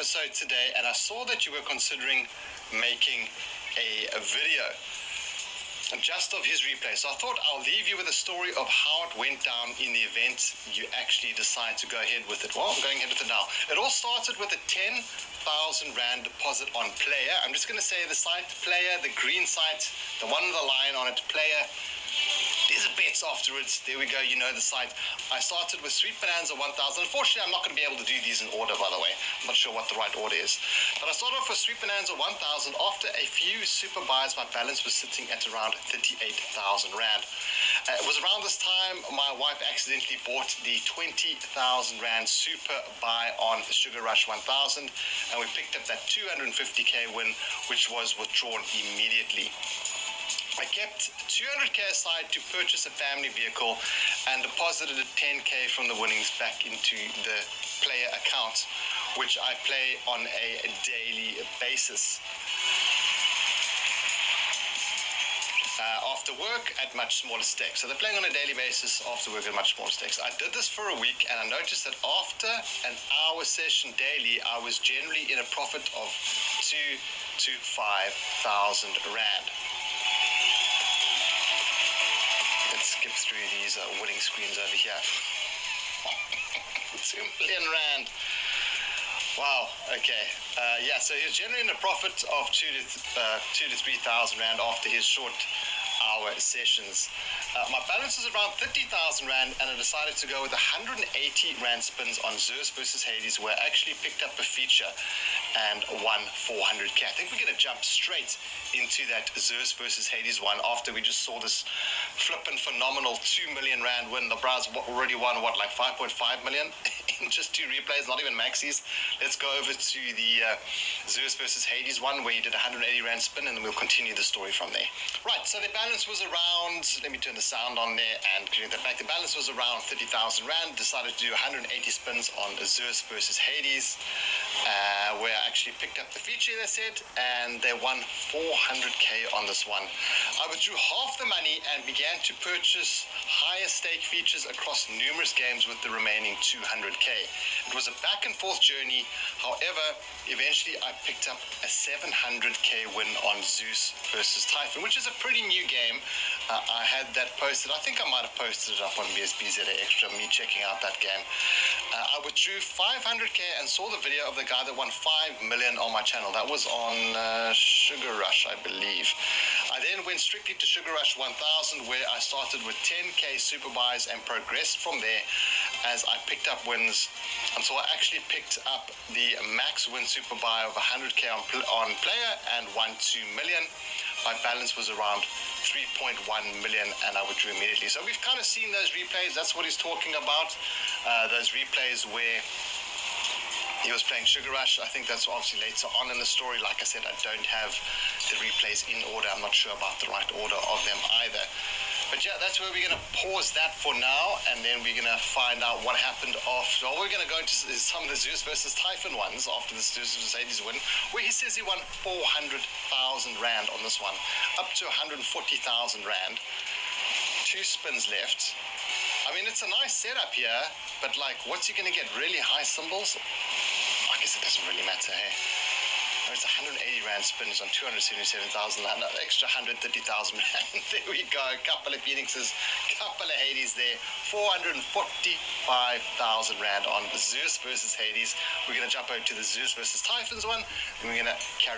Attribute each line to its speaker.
Speaker 1: episode today, and I saw that you were considering making a video just of his replay. So I thought I'll leave you with a story of how it went down in the event you actually decide to go ahead with it. Well, I'm going ahead with it now. It all started with a 10,000 Rand deposit on Player. I'm just going to say the site, Player, the green site, the one with the line on it, Player. There's a bets afterwards. There we go. You know the site. I started with Sweet Bonanza 1000. Unfortunately, I'm not going to be able to do these in order, by the way. I'm not sure what the right order is. But I started off with Sweet Bonanza 1000. After a few super buys, my balance was sitting at around 38,000 Rand. It was around this time my wife accidentally bought the 20,000 Rand super buy on Sugar Rush 1000. And we picked up that 250k win, which was withdrawn immediately. I kept 200k aside to purchase a family vehicle and deposited 10k from the winnings back into the Player account, which I play on a daily basis. After work at much smaller stakes. So they're playing on a daily basis after work at much smaller stakes. I did this for a week, and I noticed that after an hour session daily, I was generally in a profit of 2,000 to 5,000 Rand. Skip through these winning screens over here. 2 million Rand. Wow. Okay. Yeah. So he was generating a profit of 2,000 to 3,000 Rand after his short hour sessions. My balance was around 30,000 Rand, and I decided to go with 180 Rand spins on Zeus versus Hades, where I actually picked up a feature and won 400k. I think we're going to jump straight into that Zeus versus Hades one after we just saw this flippin' phenomenal 2 million Rand win. The Braz already won, what, like 5.5 million in just 2 replays, not even maxis. Let's go over to the Zeus versus Hades one, where you did 180 Rand spin, and then we'll continue the story from there. Right, so the balance was around, let me turn the sound on there and clear that back. The balance was around 30,000 Rand. Decided to do 180 spins on Zeus versus Hades, where I actually picked up the feature, they said, and they won 400k on this one. I withdrew half the money and began to purchase higher stake features across numerous games with the remaining 200k. It was a back and forth journey. However, eventually I picked up a 700k win on Zeus versus Typhon, which is a pretty new game. I had that posted. I think I might have posted it up on BSBZA Extra, me checking out that game. I withdrew 500k and saw the video of the guy that won 5 million on my channel. That was on Sugar Rush, I believe. I then went strictly to Sugar Rush 1000, where I started with 10k super buys and progressed from there as I picked up wins until I actually picked up the max win super buy of 100k on Player and won 2 million. My balance was around 3.1 million, and I withdrew immediately. So we've kind of seen those replays. That's what he's talking about. Those replays where he was playing Sugar Rush. I think that's obviously later on in the story. Like I said, I don't have the replays in order. I'm not sure about the right order of them either. But yeah, that's where we're going to pause that for now, and then we're going to find out what happened after. Well, we're going to go into some of the Zeus versus Typhon ones after the Zeus versus Hades win, where he says he won 400,000 Rand on this one, up to 140,000 Rand. 2 spins left. I mean, it's a nice setup here, but like, what's he going to get? Really high symbols? I guess it doesn't really matter, hey? It's 180 Rand spins on 277,000 Rand, an extra 130,000 Rand. There we go, a couple of Phoenixes, couple of Hades there, 445,000 Rand on Zeus versus Hades. We're going to jump over to the Zeus versus Typhons one, and we're going to carry